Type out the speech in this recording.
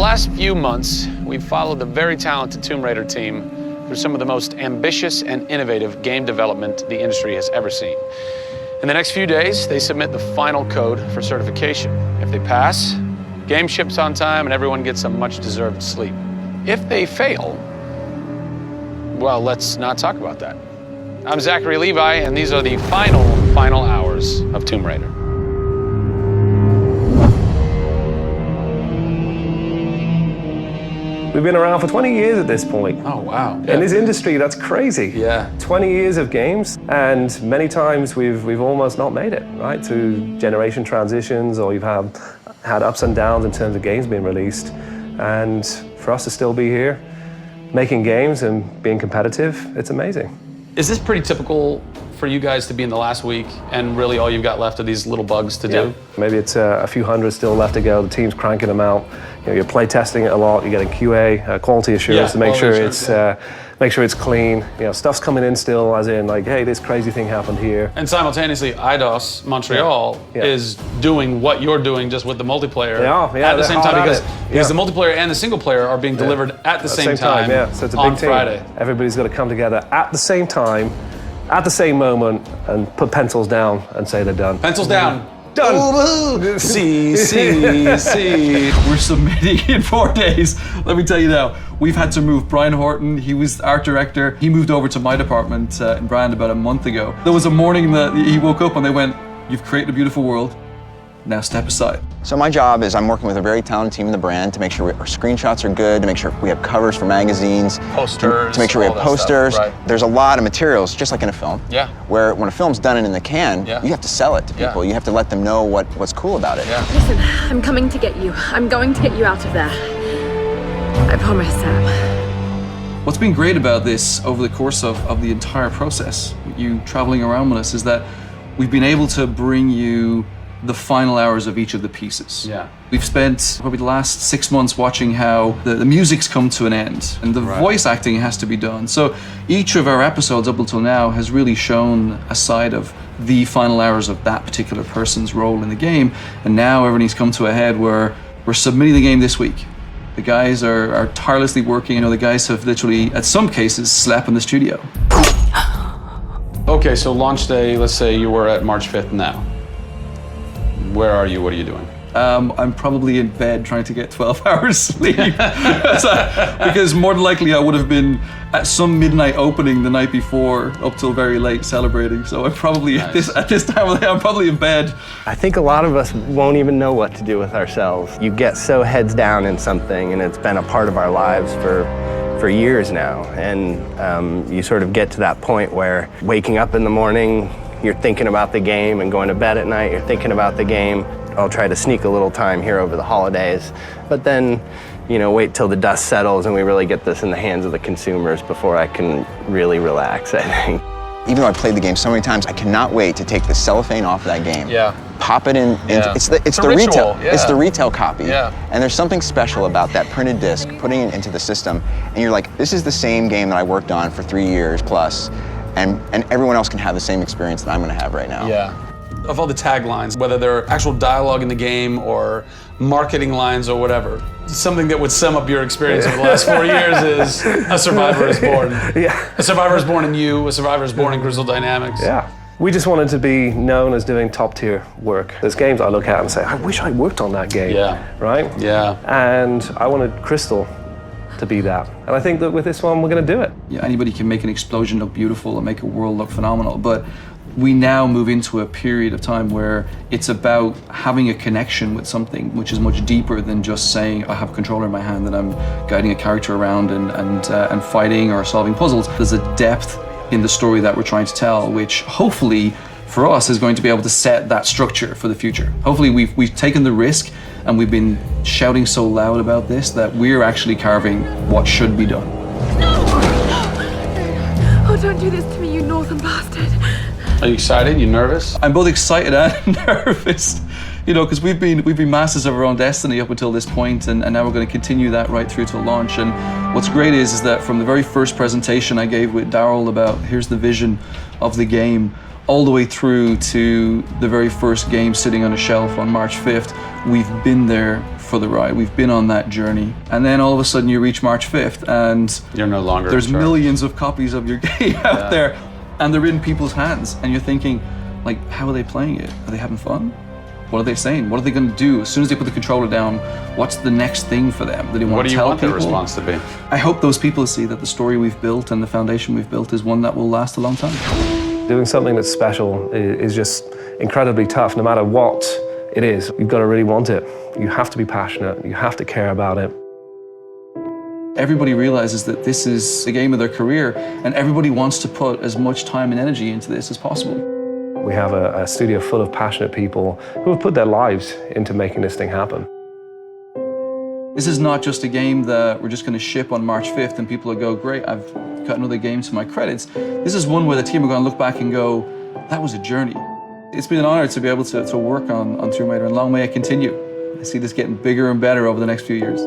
last few months, we've followed the very talented Tomb Raider team through some of the most ambitious and innovative game development the industry has ever seen. In the next few days, they submit the final code for certification. If they pass, game ships on time and everyone gets a much-deserved sleep. If they fail, well, let's not talk about that. I'm Zachary Levi, and these are the final hours of Tomb Raider. We've been around for 20 years at this point. Oh, wow. In this industry, that's crazy. Yeah. 20 years of games, and many times we've almost not made it, right? Through generation transitions, or you've had ups and downs in terms of games being released. And for us to still be here, making games and being competitive, it's amazing. Is this pretty typical for you guys to be in the last week and really all you've got left are these little bugs to do? Maybe it's a few hundred still left to go. The team's cranking them out. You know, you're play testing it a lot. You're getting QA, quality assurance, to make sure it's clean. You know, stuff's coming in still, as in like, hey, this crazy thing happened here. And simultaneously, IDOS Montreal is doing what you're doing, just with the multiplayer at the same time, because the multiplayer and the single player are being delivered at the same time. So it's a big on team. Friday. Everybody's got to come together at the same time, at the same moment, and put pencils down and say they're done. Pencils down. Done. See. We're submitting in 4 days. Let me tell you now, we've had to move. Brian Horton, he was art director. He moved over to my department in Brand about a month ago. There was a morning that he woke up and they went, "You've created a beautiful world. Now step aside." So my job is I'm working with a very talented team in the brand to make sure our screenshots are good, to make sure we have covers for magazines, Posters, to make sure we have posters. Stuff, right. There's a lot of materials, just like in a film. Yeah. Where when a film's done and in the can, you have to sell it to people. You have to let them know what's cool about it. Yeah. Listen, I'm coming to get you. I'm going to get you out of there. I promise, Sam. What's been great about this over the course of the entire process, you traveling around with us, is that we've been able to bring you the final hours of each of the pieces. Yeah. We've spent probably the last 6 months watching how the music's come to an end and the voice acting has to be done. So each of our episodes up until now has really shown a side of the final hours of that particular person's role in the game. And now everything's come to a head where we're submitting the game this week. The guys are tirelessly working. You know, the guys have literally, at some cases, slept in the studio. Okay, so launch day, let's say you were at March 5th now. Where are you? What are you doing? I'm probably in bed trying to get 12 hours sleep. Because more than likely I would have been at some midnight opening the night before up till very late celebrating. So I'm probably at this time of the day, I'm probably in bed. I think a lot of us won't even know what to do with ourselves. You get so heads down in something, and it's been a part of our lives for years now. And you sort of get to that point where waking up in the morning, you're thinking about the game, and going to bed at night, you're thinking about the game. I'll try to sneak a little time here over the holidays, but then, you know, wait till the dust settles and we really get this in the hands of the consumers before I can really relax, I think. Even though I've played the game so many times, I cannot wait to take the cellophane off of that game. Yeah. Pop it in. It's the ritual. retail. Yeah. It's the retail copy. Yeah. And there's something special about that printed disc, putting it into the system, and you're like, this is the same game that I worked on for 3 years plus. And everyone else can have the same experience that I'm going to have right now. Yeah. Of all the taglines, whether they're actual dialogue in the game or marketing lines or whatever, something that would sum up your experience over the last 4 years is a survivor is born. Yeah. A survivor is born in you, a survivor is born in Crystal Dynamics. Yeah. We just wanted to be known as doing top tier work. There's games I look at and say, I wish I worked on that game. Yeah. Right? Yeah. And I wanted Crystal to be that. And I think that with this one, we're going to do it. Yeah, anybody can make an explosion look beautiful and make a world look phenomenal, but we now move into a period of time where it's about having a connection with something which is much deeper than just saying I have a controller in my hand and I'm guiding a character around and fighting or solving puzzles. There's a depth in the story that we're trying to tell, which hopefully for us is going to be able to set that structure for the future. Hopefully we've taken the risk and we've been shouting so loud about this that we're actually carving what should be done. Oh, don't do this to me, you northern bastard. Are you excited? You nervous? I'm both excited and nervous, you know, because we've been masters of our own destiny up until this point, and now we're going to continue that right through to launch. And what's great is that from the very first presentation I gave with Daryl about here's the vision of the game, all the way through to the very first game sitting on a shelf on March 5th, we've been there for the ride. We've been on that journey. And then all of a sudden you reach March 5th and You're no longer there's in charge. millions of copies of your game out there, and they're in people's hands. And you're thinking, like, how are they playing it? Are they having fun? What are they saying? What are they going to do? As soon as they put the controller down, what's the next thing for them? Do they want What to do you tell want their people? response to be? I hope those people see that the story we've built and the foundation we've built is one that will last a long time. Doing something that's special is just incredibly tough, no matter what it is. You've got to really want it. You have to be passionate. You have to care about it. Everybody realizes that this is the game of their career, and everybody wants to put as much time and energy into this as possible. We have a studio full of passionate people who have put their lives into making this thing happen. This is not just a game that we're just going to ship on March 5th and people will go, great, I've got another game to my credits. This is one where the team are going to look back and go, that was a journey. It's been an honor to be able to work on Tomb Raider, and long may it continue. I see this getting bigger and better over the next few years.